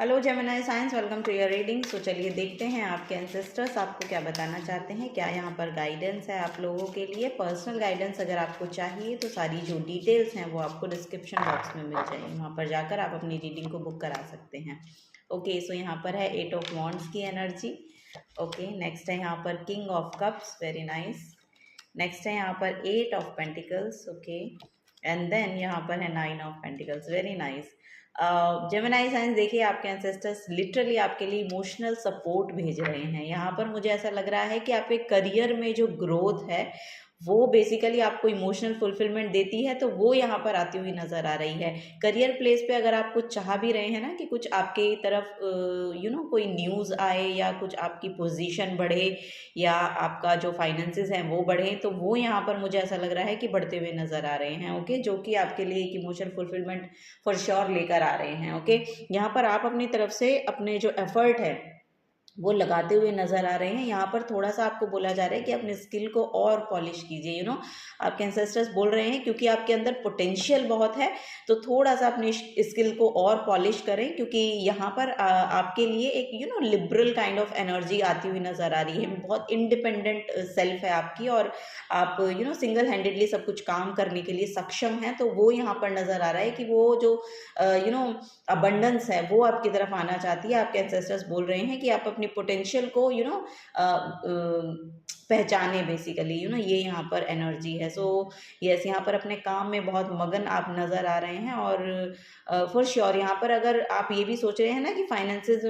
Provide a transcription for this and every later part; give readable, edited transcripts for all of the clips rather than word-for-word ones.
Hello Gemini science, welcome to your reading. So चलिए देखते हैं आपके एंसेस्टर्स आपको क्या बताना चाहते हैं, क्या यहाँ पर गाइडेंस है आप लोगों के लिए। पर्सनल गाइडेंस अगर आपको चाहिए तो सारी जो डिटेल्स हैं वो आपको डिस्क्रिप्शन बॉक्स में मिल जाएगी, वहाँ पर जाकर आप अपनी रीडिंग को बुक करा सकते हैं। ओके, सो यहाँ पर है 8 ऑफ वॉन्ड्स की एनर्जी। ओके, नेक्स्ट है यहाँ पर king of cups, very nice. Next है यहाँ पर 8 of pentacles. Okay, and then यहाँ पर है 9 of pentacles, very nice. Gemini signs, देखिए आपके एंसेस्टर्स लिटरली आपके लिए इमोशनल सपोर्ट भेज रहे हैं। यहाँ पर मुझे ऐसा लग रहा है कि आपके करियर में जो ग्रोथ है वो बेसिकली आपको इमोशनल फुलफिलमेंट देती है, तो वो यहाँ पर आती हुई नज़र आ रही है। करियर प्लेस पे अगर आप कुछ चाह भी रहे हैं ना कि कुछ आपके तरफ कोई न्यूज़ आए या कुछ आपकी पोजीशन बढ़े या आपका जो फाइनेंसेस हैं वो बढ़े, तो वो यहाँ पर मुझे ऐसा लग रहा है कि बढ़ते हुए नज़र आ रहे हैं। ओके, जो कि आपके लिए एक इमोशनल फुलफिलमेंट फॉर श्योर लेकर आ रहे हैं। ओके, यहाँ पर आप अपनी तरफ से अपने जो एफर्ट है वो लगाते हुए नज़र आ रहे हैं। यहाँ पर थोड़ा सा आपको बोला जा रहा है कि अपने स्किल को और पॉलिश कीजिए। आपके एंसेस्टर्स बोल रहे हैं क्योंकि आपके अंदर पोटेंशियल बहुत है, तो थोड़ा सा अपने स्किल को और पॉलिश करें, क्योंकि यहाँ पर आपके लिए एक लिबरल काइंड ऑफ एनर्जी आती हुई नज़र आ रही है। बहुत इंडिपेंडेंट सेल्फ है आपकी और आप सिंगल हैंडेडली सब कुछ काम करने के लिए सक्षम हैं। तो वो यहाँ पर नज़र आ रहा है कि वो जो अबंडेंस है वो आपकी तरफ आना चाहती है। आपके एंसेस्टर्स बोल रहे हैं कि आप अपनी पोटेंशियल को पहचाने, बेसिकली ये यहाँ पर एनर्जी है। सो यस, यहाँ पर अपने काम में बहुत मगन आप नज़र आ रहे हैं और फॉर श्योर यहाँ पर अगर आप ये भी सोच रहे हैं ना कि फाइनेंसेस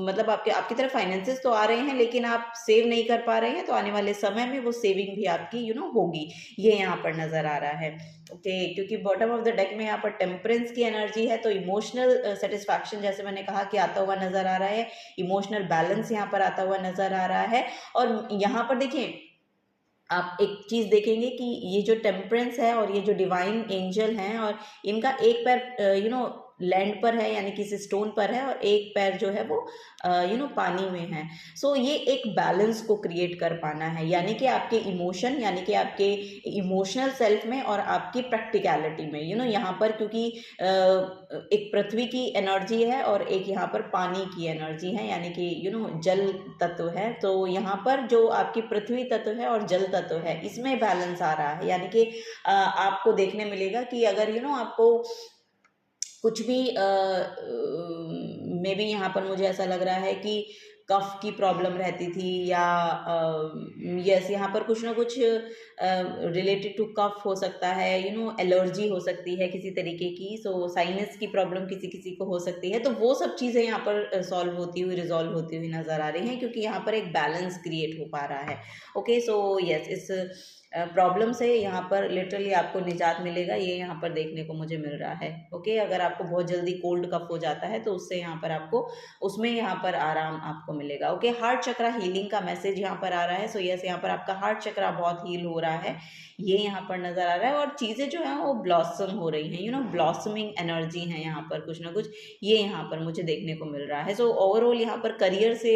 मतलब आपकी तरफ फाइनेंसेस तो आ रहे हैं लेकिन आप सेव नहीं कर पा रहे हैं, तो आने वाले समय में वो सेविंग भी आपकी होगी, ये यहाँ पर नज़र आ रहा है। ओके, क्योंकि बॉटम ऑफ द डेक में यहाँ पर टेम्परेंस की एनर्जी है, तो इमोशनल सेटिस्फैक्शन जैसे मैंने कहा कि आता हुआ नज़र आ रहा है। इमोशनल बैलेंस यहाँ पर आता हुआ नज़र आ रहा है। और यहाँ पर देखिए, आप एक चीज़ देखेंगे कि ये जो टेम्परेंस है और ये जो डिवाइन एंजल हैं, और इनका एक पैर लैंड पर है, यानी किसी स्टोन पर है, और एक पैर जो है वो पानी में है। सो ये एक बैलेंस को क्रिएट कर पाना है, यानी कि आपके इमोशन, यानी कि आपके इमोशनल सेल्फ में और आपकी प्रैक्टिकलिटी में यहाँ पर, क्योंकि एक पृथ्वी की एनर्जी है और एक यहाँ पर पानी की एनर्जी है, यानी कि जल तत्व है। तो यहाँ पर जो आपकी पृथ्वी तत्व है और जल तत्व है, इसमें बैलेंस आ रहा है। यानी कि आपको देखने मिलेगा कि अगर आपको कुछ भी मे बी यहाँ पर मुझे ऐसा लग रहा है कि कफ की प्रॉब्लम रहती थी, या यस यहाँ पर कुछ ना कुछ रिलेटेड टू कफ हो सकता है, एलर्जी हो सकती है किसी तरीके की। सो साइनस की प्रॉब्लम किसी किसी को हो सकती है, तो वो सब चीज़ें यहाँ पर सॉल्व होती हुई, रिजॉल्व होती हुई नज़र आ रही हैं, क्योंकि यहाँ पर एक बैलेंस क्रिएट हो पा रहा है। ओके, सो यस, इस प्रॉब्लम से यहाँ पर लिटरली आपको निजात मिलेगा, ये यहाँ पर देखने को मुझे मिल रहा है। ओके, अगर आपको बहुत जल्दी कोल्ड कफ हो जाता है तो उससे यहाँ पर आपको उसमें यहाँ पर आराम आपको मिलेगा। ओके, हार्ट चक्रा हीलिंग का मैसेज यहाँ पर आ रहा है। सो यस, यहाँ पर आपका हार्ट चक्रा बहुत हील हो रहा है, ये यहाँ पर नज़र आ रहा है। और चीज़ें जो हैं वो ब्लॉसम हो रही हैं, ब्लॉसमिंग एनर्जी है यहाँ पर कुछ ना कुछ, ये यहाँ पर मुझे देखने को मिल रहा है। सो ओवरऑल यहाँ पर करियर से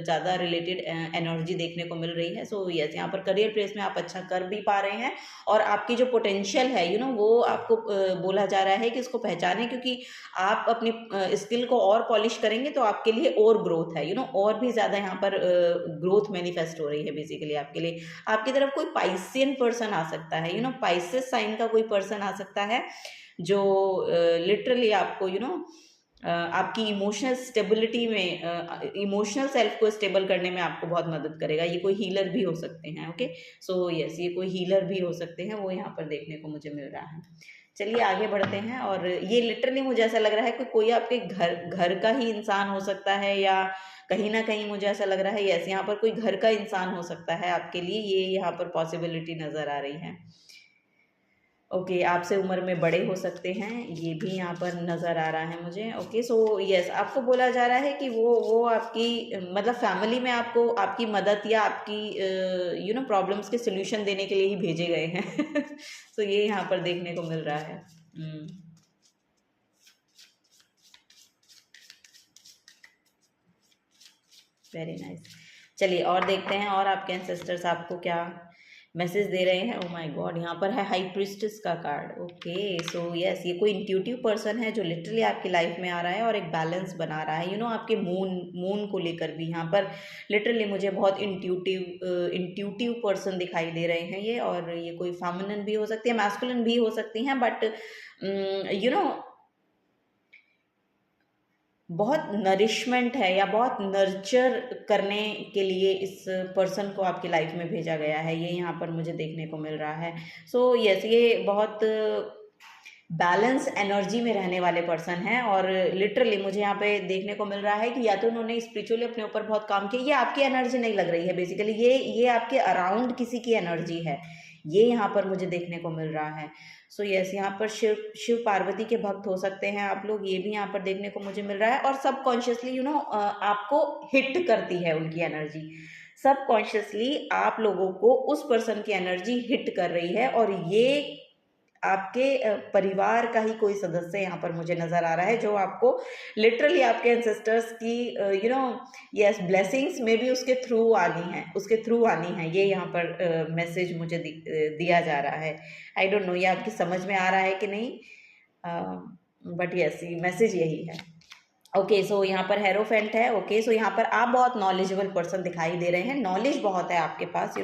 ज़्यादा रिलेटेड एनर्जी देखने को मिल रही है। सो यस, यहाँ पर करियर प्लेस में आप अच्छा कर भी पा रहे हैं, और आपकी जो पोटेंशियल है वो आपको बोला जा रहा है कि इसको पहचानें, क्योंकि आप अपनी स्किल को और पॉलिश करेंगे तो आपके लिए और ग्रोथ है, और भी ज़्यादा यहाँ पर ग्रोथ मैनिफेस्ट हो रही है बेसिकली आपके लिए। आपकी तरफ कोई पाइसियन पर्सन आ सकता है, पाइसेस साइन का कोई पर्सन आ सकता है, जो लिटरली आपको आपकी इमोशनल स्टेबिलिटी में, इमोशनल सेल्फ को स्टेबल करने में आपको बहुत मदद करेगा। ये कोई हीलर भी हो सकते हैं। ओके, सो यस, ये कोई हीलर भी हो सकते हैं, वो यहाँ पर देखने को मुझे मिल रहा है। चलिए आगे बढ़ते हैं। और ये लिटरली मुझे ऐसा लग रहा है कि कोई आपके घर का ही इंसान हो सकता है, या कहीं ना कहीं मुझे ऐसा लग रहा है यस, यहाँ पर कोई घर का इंसान हो सकता है आपके लिए, ये यहाँ पर पॉसिबिलिटी नज़र आ रही है। ओके, आपसे उम्र में बड़े हो सकते हैं, ये भी यहाँ पर नज़र आ रहा है मुझे। ओके, सो यस, आपको बोला जा रहा है कि वो आपकी मतलब फैमिली में आपको आपकी मदद या आपकी प्रॉब्लम्स के सोल्यूशन देने के लिए ही भेजे गए हैं। सो ये यहाँ पर देखने को मिल रहा है। Very nice. चलिए और देखते हैं और आपके एंसेस्टर्स आपको क्या मैसेज दे रहे हैं। ओ माय गॉड, यहाँ पर है हाई प्रिस्टेस का कार्ड। ओके, सो यस, ये कोई इंट्यूटिव पर्सन है जो लिटरली आपकी लाइफ में आ रहा है और एक बैलेंस बना रहा है, आपके मून को लेकर भी यहाँ पर लिटरली मुझे बहुत इंट्यूटिव पर्सन दिखाई दे रहे हैं ये। और ये कोई फेमिनिन भी हो सकती है, मैस्कुलिन भी हो सकती हैं, बट बहुत नरिशमेंट है या बहुत नर्चर करने के लिए इस पर्सन को आपकी लाइफ में भेजा गया है, ये यहाँ पर मुझे देखने को मिल रहा है। सो यस, ये बहुत बैलेंस एनर्जी में रहने वाले पर्सन हैं और लिटरली मुझे यहाँ पे देखने को मिल रहा है कि या तो उन्होंने स्पिरिचुअली अपने ऊपर बहुत काम किया, ये आपकी एनर्जी नहीं लग रही है बेसिकली, ये आपके अराउंड किसी की एनर्जी है, ये यहाँ पर मुझे देखने को मिल रहा है। सो यस, यहाँ पर शिव पार्वती के भक्त हो सकते हैं आप लोग, ये भी यहाँ पर देखने को मुझे मिल रहा है। और सबकॉन्शियसली आपको हिट करती है उनकी एनर्जी, सबकॉन्शियसली आप लोगों को उस पर्सन की एनर्जी हिट कर रही है और ये आपके परिवार का ही कोई सदस्य यहाँ पर मुझे नज़र आ रहा है जो आपको लिटरली आपके एंसेस्टर्स की यस ब्लेसिंग्स में भी उसके थ्रू आनी है, ये यहाँ पर मैसेज मुझे दिया जा रहा है। आई डोंट नो ये आपकी समझ में आ रहा है कि नहीं, बट यस मैसेज यही है। ओके, सो यहाँ पर हेरोफेंट है। ओके, सो यहाँ पर आप बहुत नॉलेजेबल पर्सन दिखाई दे रहे हैं, नॉलेज बहुत है आपके पास,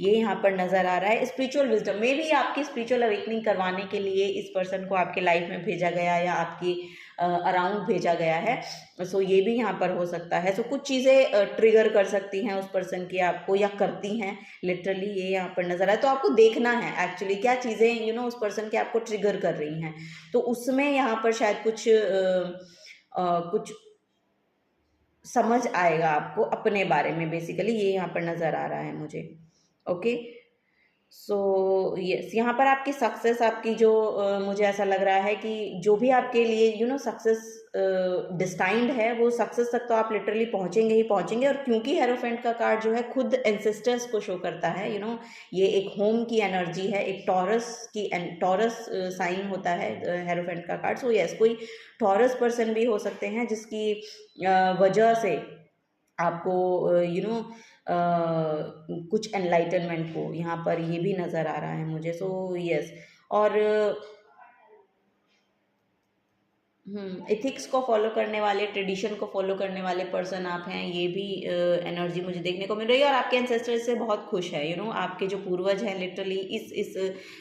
ये यहाँ पर नज़र आ रहा है। स्पिरिचुअल विजडम में भी आपकी स्पिरिचुअल अवेकनिंग करवाने के लिए इस पर्सन को आपके लाइफ में भेजा गया या आपकी अराउंड भेजा गया है। सो ये भी यहाँ पर हो सकता है। सो कुछ चीज़ें ट्रिगर कर सकती हैं उस पर्सन की आपको या करती हैं, लिटरली ये यहाँ पर नज़र आया। तो आपको देखना है एक्चुअली क्या चीज़ें उस पर्सन के आपको ट्रिगर कर रही हैं, तो उसमें यहाँ पर शायद कुछ समझ आएगा आपको अपने बारे में, बेसिकली ये यहाँ पर नज़र आ रहा है मुझे। ओके, सो यस, यहाँ पर आपकी सक्सेस, आपकी जो मुझे ऐसा लग रहा है कि जो भी आपके लिए सक्सेस डिस्टाइंड है, वो सक्सेस तक तो आप लिटरली पहुँचेंगे ही पहुँचेंगे। और क्योंकि हेरोफेंट का कार्ड जो है खुद एंसेस्टर्स को शो करता है, ये एक होम की एनर्जी है, एक टॉरस साइन होता है हेरोफेंट का कार्ड। सो यस, कोई टॉरस पर्सन भी हो सकते हैं जिसकी वजह से आपको कुछ एनलाइटनमेंट हो, यहाँ पर ये भी नज़र आ रहा है मुझे। सो यस, और एथिक्स को फॉलो करने वाले, ट्रेडिशन को फॉलो करने वाले पर्सन आप हैं, ये भी एनर्जी मुझे देखने को मिल रही है। और आपके एंसेस्टर से बहुत खुश है, आपके जो पूर्वज हैं लिटरली इस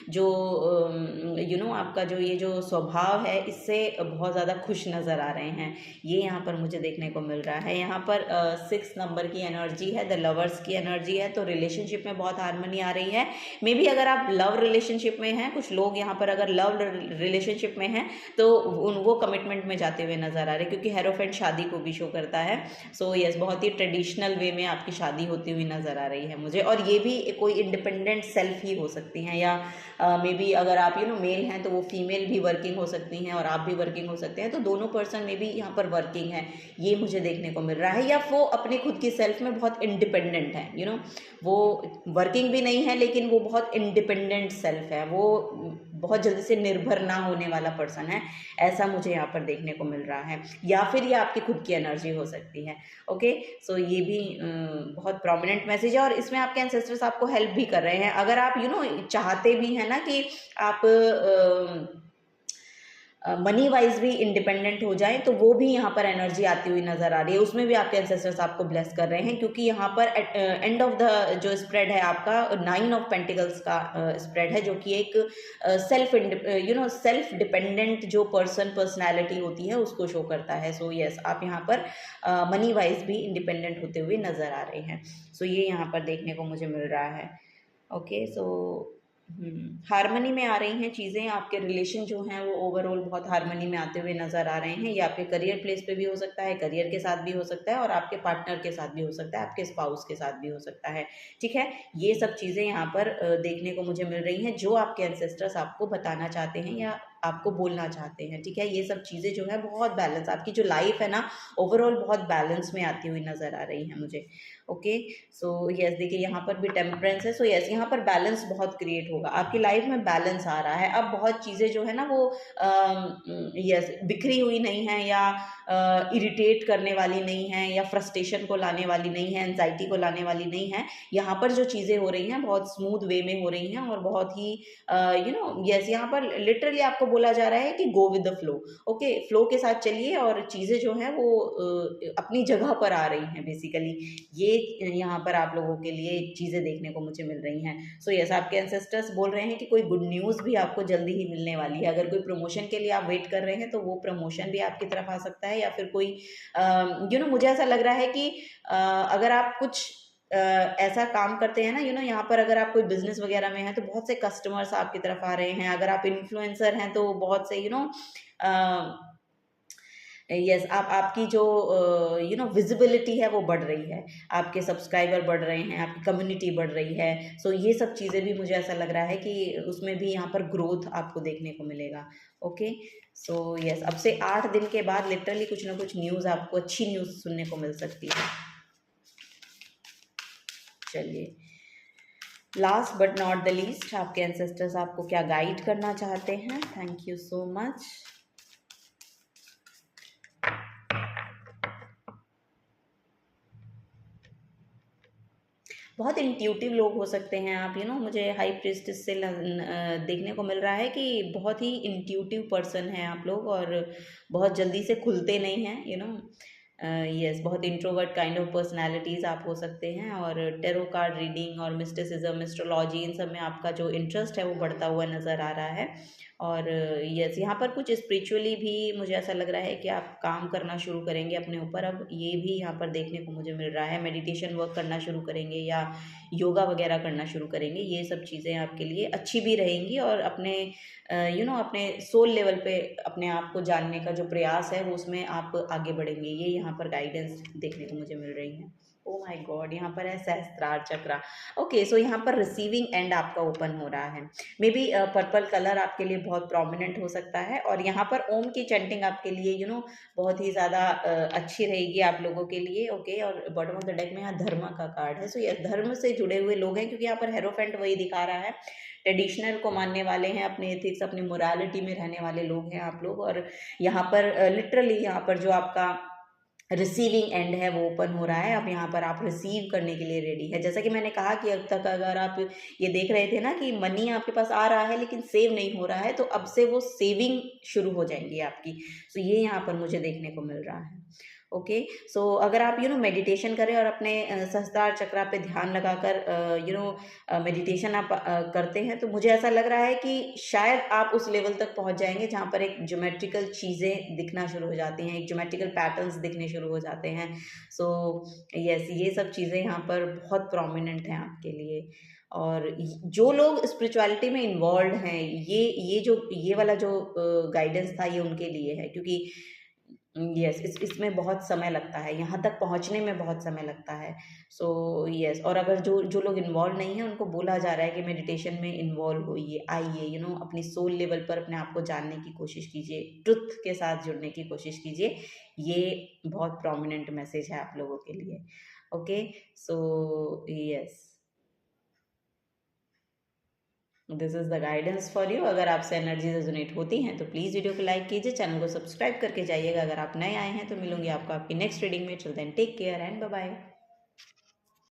जो आपका जो ये जो स्वभाव है इससे बहुत ज़्यादा खुश नज़र आ रहे हैं, ये यहाँ पर मुझे देखने को मिल रहा है। यहाँ पर 6 नंबर की एनर्जी है, द लवर्स की एनर्जी है, तो रिलेशनशिप में बहुत हारमनी आ रही है। मे बी अगर आप लव रिलेशनशिप में हैं, कुछ लोग यहाँ पर अगर लव रिलेशनशिप में हैं तो वो कमिटमेंट में जाते हुए नजर आ रहे हैं, क्योंकि हेरोफेंट शादी को भी शो करता है। सो यस, बहुत ही ट्रेडिशनल वे में आपकी शादी होती हुई नजर आ रही है मुझे। और ये भी कोई इंडिपेंडेंट सेल्फ ही हो सकती हैं, या मे बी अगर आप मेल हैं तो वो फीमेल भी वर्किंग हो सकती हैं और आप भी वर्किंग हो सकते हैं, तो दोनों पर्सन में भी यहाँ पर वर्किंग है, ये मुझे देखने को मिल रहा है। या वो अपने खुद की सेल्फ में बहुत इंडिपेंडेंट है, वो वर्किंग भी नहीं है लेकिन वो बहुत इंडिपेंडेंट सेल्फ है, वो बहुत जल्दी से निर्भर ना होने वाला पर्सन है, ऐसा मुझे यहाँ पर देखने को मिल रहा है। या फिर ये आपकी खुद की एनर्जी हो सकती है। ओके, सो ये भी बहुत प्रोमिनेंट मैसेज है और इसमें आपके एंसेस्टर्स आपको हेल्प भी कर रहे हैं। अगर आप चाहते भी हैं ना कि आप मनी वाइज भी इंडिपेंडेंट हो जाए, तो वो भी यहाँ पर एनर्जी आती हुई नज़र आ रही है, उसमें भी आपके एंसेस्टर्स आपको ब्लेस कर रहे हैं, क्योंकि यहाँ पर एंड ऑफ द जो स्प्रेड है आपका 9 ऑफ पेंटिकल्स का स्प्रेड है, जो कि एक सेल्फ डिपेंडेंट जो पर्सनैलिटी होती है उसको शो करता है। सो यस, आप यहाँ पर मनी वाइज भी इंडिपेंडेंट होते हुए नज़र आ रहे हैं। सो ये यहाँ पर देखने को मुझे मिल रहा है। ओके, सो हारमनी में आ रही हैं चीज़ें, आपके रिलेशन जो हैं वो ओवरऑल बहुत हारमनी में आते हुए नज़र आ रहे हैं। ये आपके करियर प्लेस पे भी हो सकता है, करियर के साथ भी हो सकता है और आपके पार्टनर के साथ भी हो सकता है, आपके स्पाउस के साथ भी हो सकता है। ठीक है, ये सब चीज़ें यहाँ पर देखने को मुझे मिल रही हैं जो आपके एंसेस्टर्स आपको बताना चाहते हैं या आपको बोलना चाहते हैं, ठीक है। ये सब चीज़ें जो है बहुत बैलेंस, आपकी जो लाइफ है ना ओवरऑल बहुत बैलेंस में आती हुई नज़र आ रही है मुझे। ओके, सो यस देखिए यहाँ पर भी टेम्परेंस है, सो यस यहाँ पर बैलेंस बहुत क्रिएट होगा, आपकी लाइफ में बैलेंस आ रहा है। अब बहुत चीज़ें जो है ना वो यस बिखरी हुई नहीं है, या इरिटेट करने वाली नहीं है, या फ्रस्ट्रेशन को लाने वाली नहीं है, एंजाइटी को लाने वाली नहीं है। यहाँ पर जो चीज़ें हो रही हैं बहुत स्मूथ वे में हो रही हैं, और बहुत ही यस यहाँ पर लिटरली आपको बोला जा रहा है कि go with the flow. Okay, flow के साथ चलिए, और चीज़ें जो हैं वो अपनी जगह पर आ रही हैं बेसिकली। ये यहाँ पर आप लोगों के लिए चीज़ें देखने को मुझे मिल रही हैं। सो यस आपके एंसेस्टर्स बोल रहे हैं कि कोई गुड न्यूज़ भी आपको जल्दी ही मिलने वाली है। अगर कोई प्रमोशन के लिए आप वेट कर रहे हैं तो वो प्रमोशन भी आपकी तरफ आ सकता है, या फिर कोई मुझे ऐसा लग रहा है कि अगर आप कुछ ऐसा काम करते हैं ना, यहाँ पर अगर आप कोई बिजनेस वगैरह में हैं तो बहुत से कस्टमर्स आपकी तरफ आ रहे हैं। अगर आप इन्फ्लुएंसर हैं तो बहुत से यस आपकी जो विजिबिलिटी है वो बढ़ रही है, आपके सब्सक्राइबर बढ़ रहे हैं, आपकी कम्युनिटी बढ़ रही है। सो ये सब चीज़ें भी मुझे ऐसा लग रहा है कि उसमें भी यहाँ पर ग्रोथ आपको देखने को मिलेगा। ओके, सो यस अब से 8 दिन के बाद लिटरली कुछ ना कुछ न्यूज़, आपको अच्छी न्यूज़ सुनने को मिल सकती है। चलिए, last but not the least, आपके एंसेस्टर्स आपको क्या गाइड करना चाहते हैं। Thank you so much. बहुत इंट्यूटिव लोग हो सकते हैं आप, मुझे हाई प्रीस्टिस से देखने को मिल रहा है कि बहुत ही इंट्यूटिव पर्सन हैं आप लोग, और बहुत जल्दी से खुलते नहीं हैं, यस बहुत इंट्रोवर्ट काइंड ऑफ पर्सनालिटीज़ आप हो सकते हैं। और टेरो कार्ड रीडिंग और मिस्टिसिज्म, एस्ट्रोलॉजी, इन सब में आपका जो इंटरेस्ट है वो बढ़ता हुआ नज़र आ रहा है। और यस यहाँ पर कुछ स्पिरिचुअली भी मुझे ऐसा लग रहा है कि आप काम करना शुरू करेंगे अपने ऊपर। अब ये भी यहाँ पर देखने को मुझे मिल रहा है, मेडिटेशन वर्क करना शुरू करेंगे, या योगा वगैरह करना शुरू करेंगे। ये सब चीज़ें आपके लिए अच्छी भी रहेंगी, और अपने अपने सोल लेवल पे अपने आप को जानने का जो प्रयास है वो उसमें आप आगे बढ़ेंगे। ये यहाँ पर गाइडेंस देखने को मुझे मिल रही है। ओ माय गॉड, यहाँ पर है सहस्त्रार चक्रा। ओके, सो यहाँ पर रिसीविंग एंड आपका ओपन हो रहा है। मे बी पर्पल कलर आपके लिए बहुत प्रोमिनेंट हो सकता है, और यहाँ पर ओम की चैंटिंग आपके लिए बहुत ही ज़्यादा अच्छी रहेगी आप लोगों के लिए। ओके, और बॉटम ऑफ द डेक में यहाँ धर्म का कार्ड है। सो ये धर्म से जुड़े हुए लोग हैं, क्योंकि यहाँ पर हेरोफेंट वही दिखा रहा है। ट्रेडिशनल को मानने वाले हैं, अपने एथिक्स अपनी मोरालिटी में रहने वाले लोग हैं आप लोग। और यहाँ पर लिटरली यहाँ पर जो आपका रिसीविंग एंड है वो ओपन हो रहा है। अब यहाँ पर आप रिसीव करने के लिए रेडी है। जैसा कि मैंने कहा कि अब तक अगर आप ये देख रहे थे ना कि मनी आपके पास आ रहा है लेकिन सेव नहीं हो रहा है, तो अब से वो सेविंग शुरू हो जाएंगी आपकी। तो ये यहाँ पर मुझे देखने को मिल रहा है। ओके, सो अगर आप मेडिटेशन करें और अपने सहस्त्रार चक्रा पे ध्यान लगाकर मेडिटेशन आप करते हैं, तो मुझे ऐसा लग रहा है कि शायद आप उस लेवल तक पहुंच जाएंगे जहां पर एक ज्योमेट्रिकल चीज़ें दिखना शुरू हो जाती हैं, एक ज्योमेट्रिकल पैटर्न्स दिखने शुरू हो जाते हैं। सो यस ये सब चीज़ें यहाँ पर बहुत प्रोमिनेंट हैं आपके लिए। और जो लोग स्पिरिचुअलिटी में इन्वॉल्व हैं, ये वाला जो गाइडेंस था ये उनके लिए है, क्योंकि यस इसमें बहुत समय लगता है, यहाँ तक पहुँचने में बहुत समय लगता है। सो यस, और अगर जो लोग इन्वॉल्व नहीं है उनको बोला जा रहा है कि मेडिटेशन में इन्वॉल्व होइए, आइए अपनी सोल लेवल पर अपने आप को जानने की कोशिश कीजिए, ट्रुथ के साथ जुड़ने की कोशिश कीजिए। ये बहुत प्रोमिनेंट मैसेज है आप लोगों के लिए। Okay, so yes this is the guidance for you. अगर आपसे एनर्जी रेजोनेट होती हैं तो प्लीज़ वीडियो को लाइक कीजिए, चैनल को सब्सक्राइब करके जाइएगा अगर आप नए आए हैं। तो मिलूंगी आपको आपकी नेक्स्ट रीडिंग में। Till then take care and bye bye.